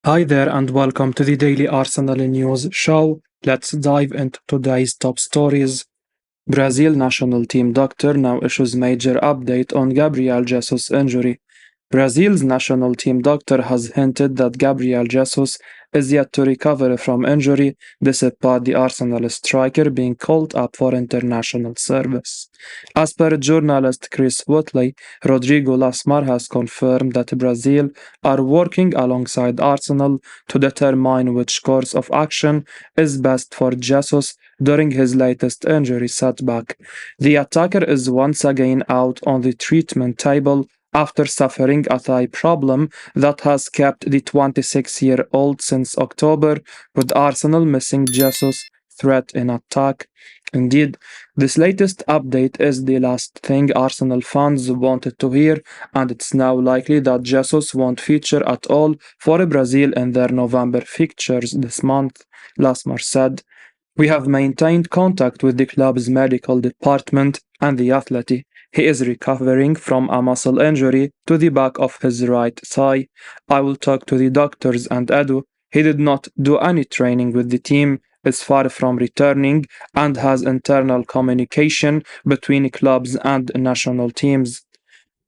Hi there and welcome to the Daily Arsenal News Show. Let's dive into today's top stories. Brazil national team doctor now issues major update on Gabriel Jesus' injury. Brazil's national team doctor has hinted that Gabriel Jesus is yet to recover from injury, despite the Arsenal striker being called up for international service. As per journalist Chris Wheatley, Rodrigo Lasmar has confirmed that Brazil are working alongside Arsenal to determine which course of action is best for Jesus during his latest injury setback. The attacker is once again out on the treatment table after suffering a thigh problem that has kept the 26-year-old since October, with Arsenal missing Jesus' threat in attack. Indeed, this latest update is the last thing Arsenal fans wanted to hear, and it's now likely that Jesus won't feature at all for Brazil in their November fixtures this month, Lasmar said. We have maintained contact with the club's medical department and the athlete. He is recovering from a muscle injury to the back of his right thigh. I will talk to the doctors and Edu. He did not do any training with the team, is far from returning, and has internal communication between clubs and national teams.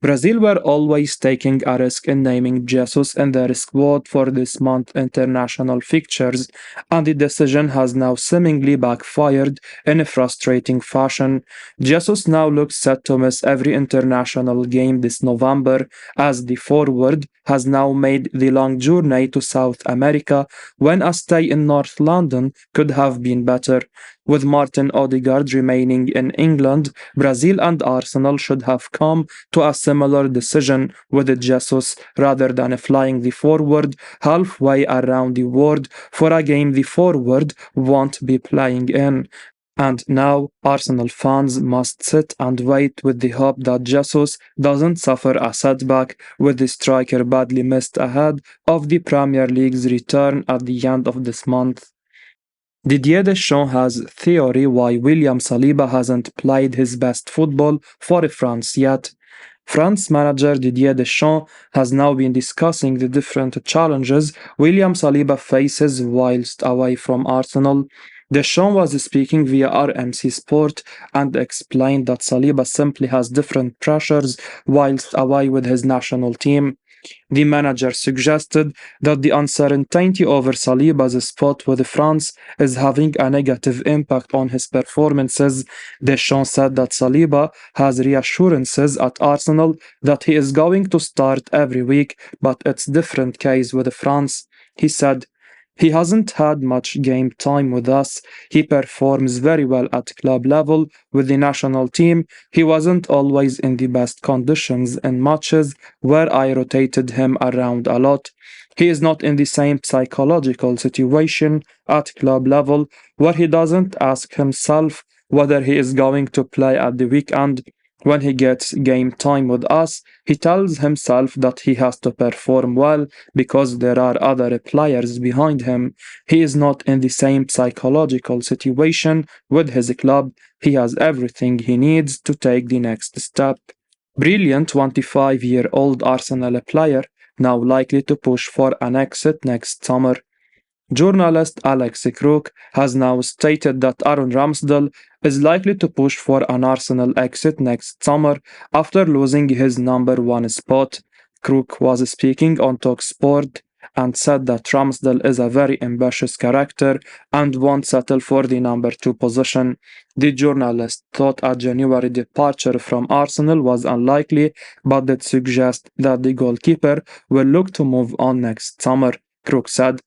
Brazil were always taking a risk in naming Jesus in their squad for this month's international fixtures, and the decision has now seemingly backfired in a frustrating fashion. Jesus now looks set to miss every international game this November, as the forward has now made the long journey to South America when a stay in North London could have been better. With Martin Odegaard remaining in England, Brazil and Arsenal should have come to a similar decision with Jesus rather than flying the forward halfway around the world for a game the forward won't be playing in. And now Arsenal fans must sit and wait with the hope that Jesus doesn't suffer a setback, with the striker badly missed ahead of the Premier League's return at the end of this month. Didier Deschamps has theory why William Saliba hasn't played his best football for France yet. France manager Didier Deschamps has now been discussing the different challenges William Saliba faces whilst away from Arsenal. Deschamps was speaking via RMC Sports and explained that Saliba simply has different pressures whilst away with his national team. The manager suggested that the uncertainty over Saliba's spot with France is having a negative impact on his performances. Deschamps said that Saliba has reassurances at Arsenal that he is going to start every week, but it's different case with France. He said, he hasn't had much game time with us. He performs very well at club level with the national team. He wasn't always in the best conditions in matches where I rotated him around a lot. He is not in the same psychological situation at club level where he doesn't ask himself whether he is going to play at the weekend. When he gets game time with us, he tells himself that he has to perform well because there are other players behind him. He is not in the same psychological situation with his club. He has everything he needs to take the next step. Brilliant 25-year-old Arsenal player, now likely to push for an exit next summer. Journalist Alex Crook has now stated that Aaron Ramsdale is likely to push for an Arsenal exit next summer after losing his number one spot. Crook was speaking on TalkSport and said that Ramsdale is a very ambitious character and won't settle for the number two position. The journalist thought a January departure from Arsenal was unlikely, but did suggest that the goalkeeper will look to move on next summer. Crook said,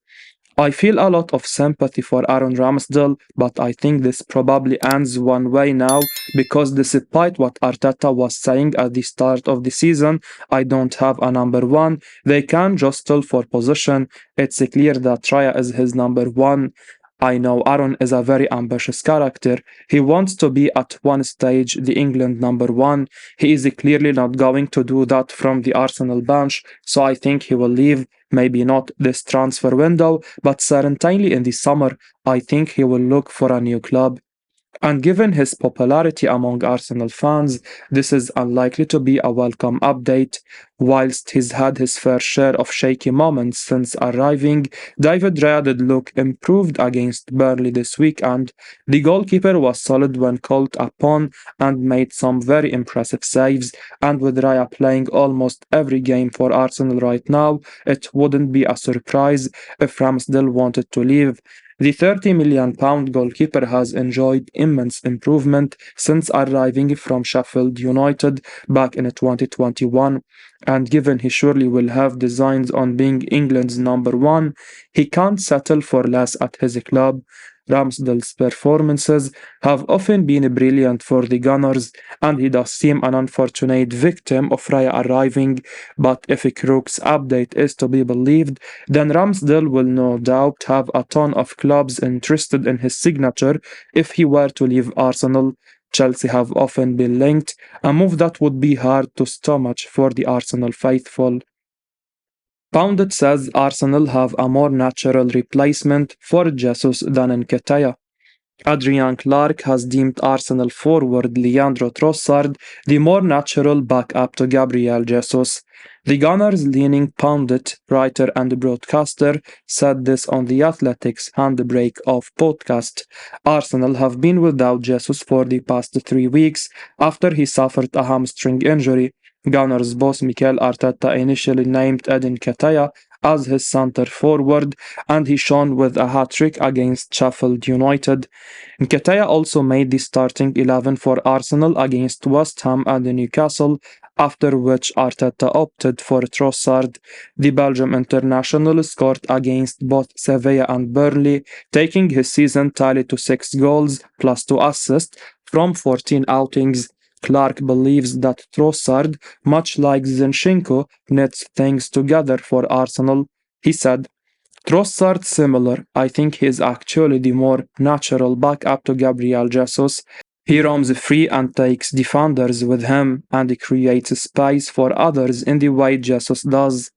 I feel a lot of sympathy for Aaron Ramsdale, but I think this probably ends one way now because despite what Arteta was saying at the start of the season, I don't have a number one. They can jostle for position. It's clear that Raya is his number one. I know Aaron is a very ambitious character. He wants to be at one stage the England number one. He is clearly not going to do that from the Arsenal bench, so I think he will leave. Maybe not this transfer window, but certainly in the summer, I think he will look for a new club. And given his popularity among Arsenal fans, this is unlikely to be a welcome update. Whilst he's had his fair share of shaky moments since arriving, David Raya did look improved against Burnley this week, and the goalkeeper was solid when called upon and made some very impressive saves. And with Raya playing almost every game for Arsenal right now, it wouldn't be a surprise if Ramsdale wanted to leave. The £30 million goalkeeper has enjoyed immense improvement since arriving from Sheffield United back in 2021, and given he surely will have designs on being England's number one, he can't settle for less at his club. Ramsdale's performances have often been brilliant for the Gunners, and he does seem an unfortunate victim of Raya arriving. But if Crook's update is to be believed, then Ramsdale will no doubt have a ton of clubs interested in his signature if he were to leave Arsenal. Chelsea have often been linked, a move that would be hard to stomach for the Arsenal faithful. Pounded says Arsenal have a more natural replacement for Jesus than Nketiah. Adrian Clark has deemed Arsenal forward Leandro Trossard the more natural backup to Gabriel Jesus. The Gunners' leaning pundit, writer, and broadcaster said this on the Athletics Handbrake Off podcast. Arsenal have been without Jesus for the past 3 weeks after he suffered a hamstring injury. Gunners boss Mikel Arteta initially named Edin Nketiah as his centre forward, and he shone with a hat-trick against Sheffield United. Nketiah also made the starting 11 for Arsenal against West Ham and Newcastle, after which Arteta opted for Trossard. The Belgium international scored against both Sevilla and Burnley, taking his season tally to 6 goals plus 2 assists from 14 outings. Clark believes that Trossard, much like Zinchenko, knits things together for Arsenal. He said, Trossard similar. I think he's actually the more natural backup to Gabriel Jesus. He roams free and takes defenders with him, and he creates space for others in the way Jesus does.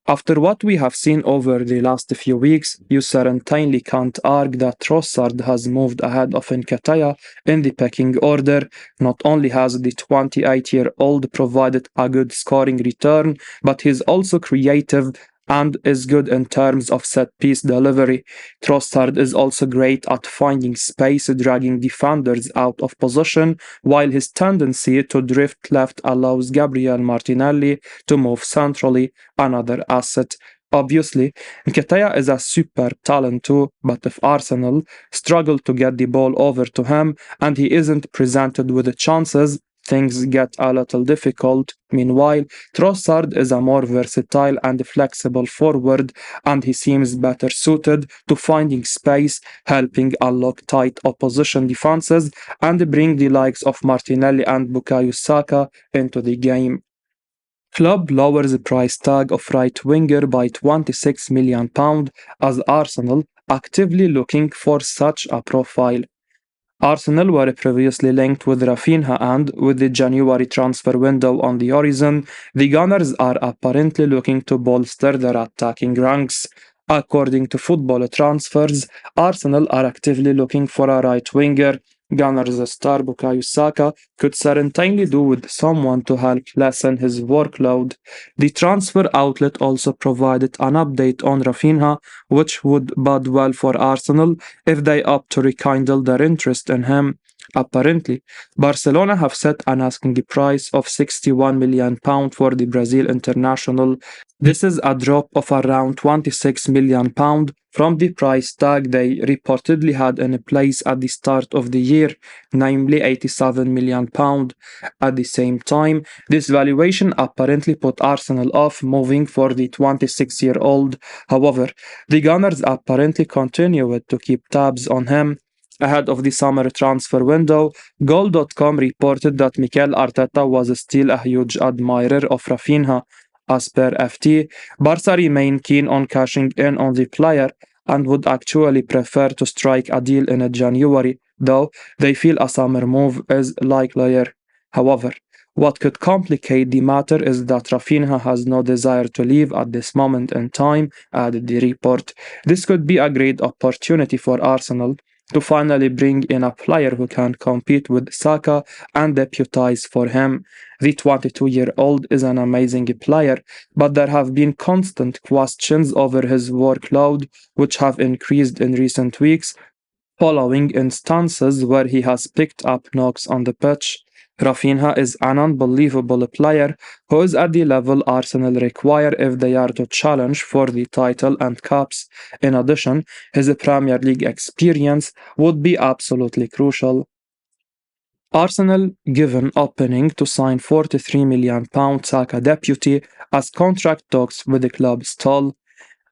After what we have seen over the last few weeks, you certainly can't argue that Trossard has moved ahead of Nketiah in the pecking order. Not only has the 28-year-old provided a good scoring return, but he's also creative and is good in terms of set-piece delivery. Trossard is also great at finding space, dragging defenders out of position, while his tendency to drift left allows Gabriel Martinelli to move centrally, another asset. Obviously, Nketiah is a superb talent too, but if Arsenal struggle to get the ball over to him and he isn't presented with the chances, things get a little difficult. Meanwhile, Trossard is a more versatile and flexible forward, and he seems better suited to finding space, helping unlock tight opposition defenses, and bring the likes of Martinelli and Bukayo Saka into the game. Club lowers the price tag of right winger by £26 million as Arsenal actively looking for such a profile. Arsenal were previously linked with Rafinha, and with the January transfer window on the horizon, the Gunners are apparently looking to bolster their attacking ranks. According to Football Transfers, Arsenal are actively looking for a right winger. Gunners star Bukayo Saka could certainly do with someone to help lessen his workload. The transfer outlet also provided an update on Rafinha, which would bode well for Arsenal if they opt to rekindle their interest in him. Apparently, Barcelona have set an asking price of £61 million for the Brazil international. This is a drop of around £26 million from the price tag they reportedly had in place at the start of the year, namely £87 million. At the same time, this valuation apparently put Arsenal off moving for the 26-year-old. However, the Gunners apparently continued to keep tabs on him. Ahead of the summer transfer window, Goal.com reported that Mikel Arteta was still a huge admirer of Rafinha. As per FT, Barca remain keen on cashing in on the player and would actually prefer to strike a deal in January, though they feel a summer move is likelier. However, what could complicate the matter is that Rafinha has no desire to leave at this moment in time, added the report. This could be a great opportunity for Arsenal. to finally bring in a player who can compete with Saka and deputize for him. The 22-year-old is an amazing player, but there have been constant questions over his workload, which have increased in recent weeks, following instances where he has picked up knocks on the pitch. Rafinha is an unbelievable player who is at the level Arsenal require if they are to challenge for the title and cups. In addition, his Premier League experience would be absolutely crucial. Arsenal given opening to sign £43 million Saka deputy as contract talks with the club stall.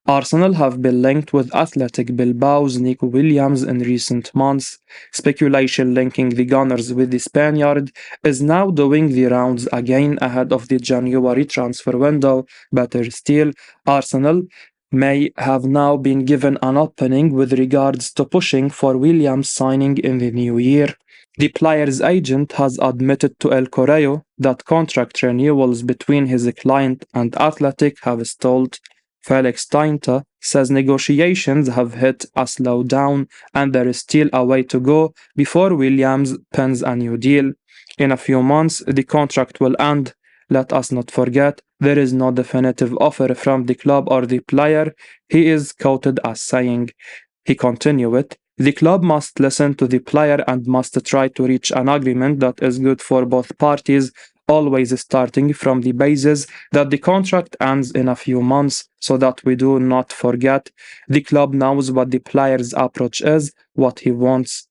Arsenal have been linked with Athletic Bilbao's Nico Williams in recent months. Speculation linking the Gunners with the Spaniard is now doing the rounds again ahead of the January transfer window. Better still, Arsenal may have now been given an opening with regards to pushing for Williams signing in the new year. The player's agent has admitted to El Correo that contract renewals between his client and Athletic have stalled. Felix Tainta says negotiations have hit a slowdown and there is still a way to go before Williams pens a new deal. In a few months, the contract will end. Let us not forget, there is no definitive offer from the club or the player, he is quoted as saying. He continued, the club must listen to the player and must try to reach an agreement that is good for both parties, always starting from the basis that the contract ends in a few months so that we do not forget the club knows what the player's approach is, what he wants.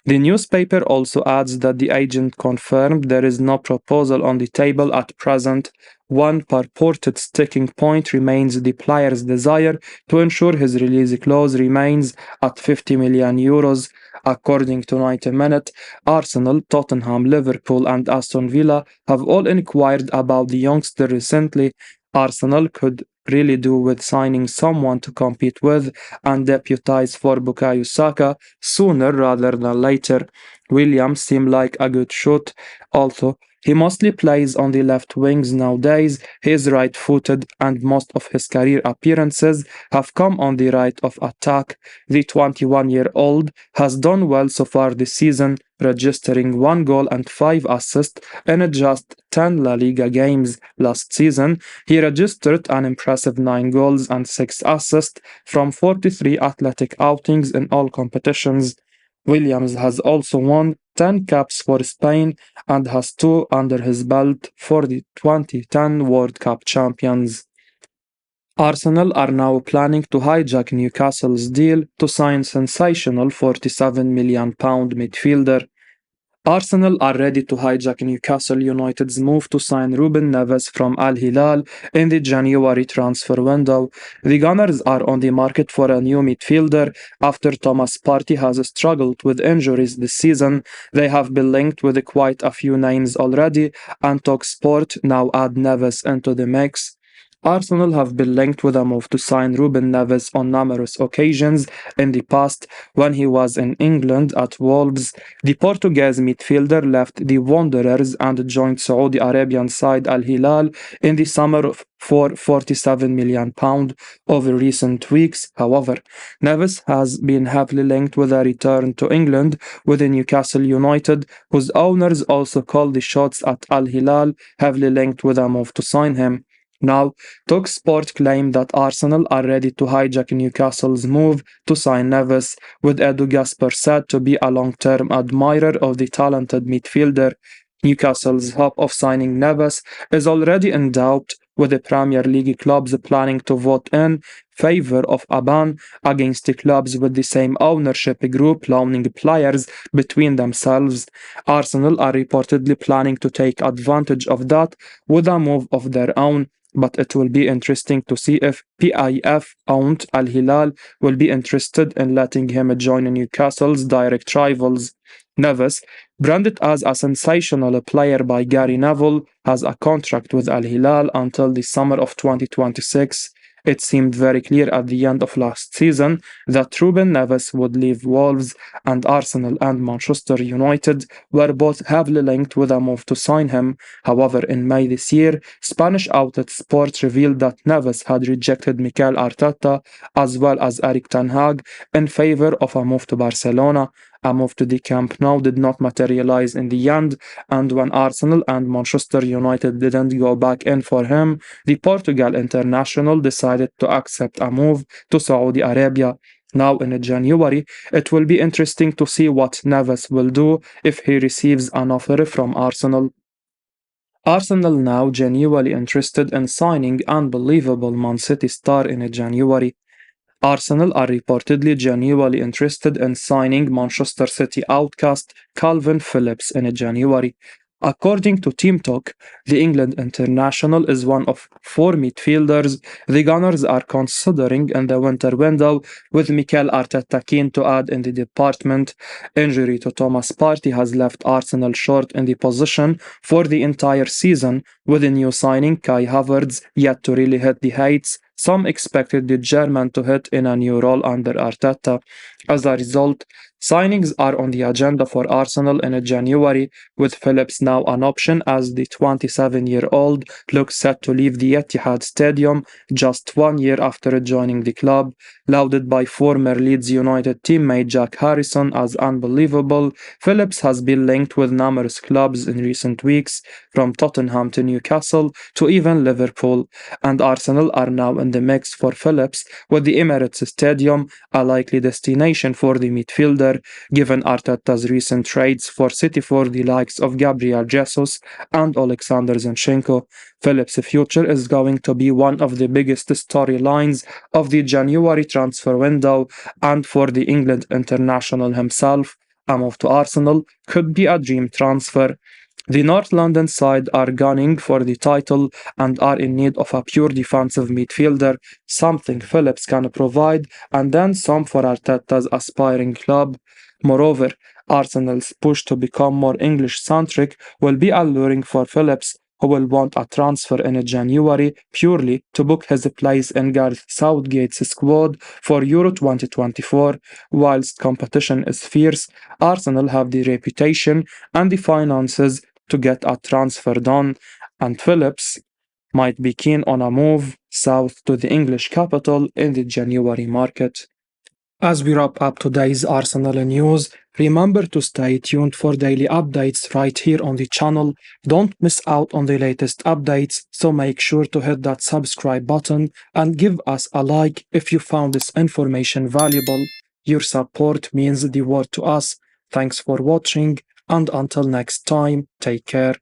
The newspaper also adds that the agent confirmed there is no proposal on the table at present. One purported sticking point remains the player's desire to ensure his release clause remains at €50 million. According to 90 Minute, Arsenal, Tottenham, Liverpool, and Aston Villa have all inquired about the youngster recently. Arsenal could really do with signing someone to compete with and deputize for Bukayo Saka sooner rather than later. Williams seemed like a good shot, although he mostly plays on the left wings nowadays. He is right-footed and most of his career appearances have come on the right of attack. The 21-year-old has done well so far this season, registering 1 goal and 5 assists in just 10 La Liga games. Last season, he registered an impressive 9 goals and 6 assists from 43 athletic outings in all competitions. Williams has also won 10 caps for Spain and has 2 under his belt for the 2010 World Cup champions. Arsenal are now planning to hijack Newcastle's deal to sign sensational £47 million midfielder. Arsenal are ready to hijack Newcastle United's move to sign Ruben Neves from Al Hilal in the January transfer window. The Gunners are on the market for a new midfielder after Thomas Partey has struggled with injuries this season. They have been linked with quite a few names already, and TalkSport now add Neves into the mix. Arsenal have been linked with a move to sign Ruben Neves on numerous occasions in the past. When he was in England at Wolves, the Portuguese midfielder left the Wanderers and joined Saudi Arabian side Al Hilal in the summer for £47 million. Over recent weeks, however, Neves has been heavily linked with a return to England with Newcastle United, whose owners also call the shots at Al Hilal, heavily linked with a move to sign him. Now, TalkSport claim that Arsenal are ready to hijack Newcastle's move to sign Neves, with Edu Gaspar said to be a long-term admirer of the talented midfielder. Newcastle's hope of signing Neves is already in doubt, with the Premier League clubs planning to vote in favor of a ban against the clubs with the same ownership group loaning players between themselves. Arsenal are reportedly planning to take advantage of that with a move of their own, but it will be interesting to see if PIF-owned Al Hilal will be interested in letting him join Newcastle's direct rivals. Neves, branded as a sensational player by Gary Neville, has a contract with Al Hilal until the summer of 2026. It seemed very clear at the end of last season that Ruben Neves would leave Wolves, and Arsenal and Manchester United were both heavily linked with a move to sign him. However, in May this year, Spanish outlet Sport revealed that Neves had rejected Mikel Arteta as well as Eric Ten Hag in favor of a move to Barcelona. A move to the Camp Nou did not materialize in the end, and when Arsenal and Manchester United didn't go back in for him, the Portugal international decided to accept a move to Saudi Arabia. Now in January, it will be interesting to see what Neves will do if he receives an offer from Arsenal. Arsenal now genuinely interested in signing unbelievable Man City star in January. Arsenal are reportedly genuinely interested in signing Manchester City outcast Calvin Phillips in January. According to Team Talk, the England international is one of four midfielders the Gunners are considering in the winter window, with Mikel Arteta keen to add in the department. Injury to Thomas Partey has left Arsenal short in the position for the entire season, with the new signing Kai Havertz yet to really hit the heights some expected the German to hit in a new role under Arteta. As a result, signings are on the agenda for Arsenal in January, with Phillips now an option as the 27-year-old looks set to leave the Etihad Stadium just 1 year after joining the club. Lauded by former Leeds United teammate Jack Harrison as unbelievable, Phillips has been linked with numerous clubs in recent weeks, from Tottenham to Newcastle to even Liverpool, and Arsenal are now in the mix for Phillips, with the Emirates Stadium a likely destination for the midfielder, given Arteta's recent trades for City for the likes of Gabriel Jesus and Alexander Zinchenko. Phillips' future is going to be one of the biggest storylines of the January transfer window, and for the England international himself, a move to Arsenal could be a dream transfer. The North London side are gunning for the title and are in need of a pure defensive midfielder, something Phillips can provide, and then some for Arteta's aspiring club. Moreover, Arsenal's push to become more English-centric will be alluring for Phillips, who will want a transfer in January purely to book his place in Gareth Southgate's squad for Euro 2024. Whilst competition is fierce, Arsenal have the reputation and the finances to get a transfer done, and Phillips might be keen on a move south to the English capital in the January market. As we wrap up today's Arsenal news, remember to stay tuned for daily updates right here on the channel. Don't miss out on the latest updates, so make sure to hit that subscribe button and give us a like if you found this information valuable. Your support means the world to us. Thanks for watching, and until next time, take care.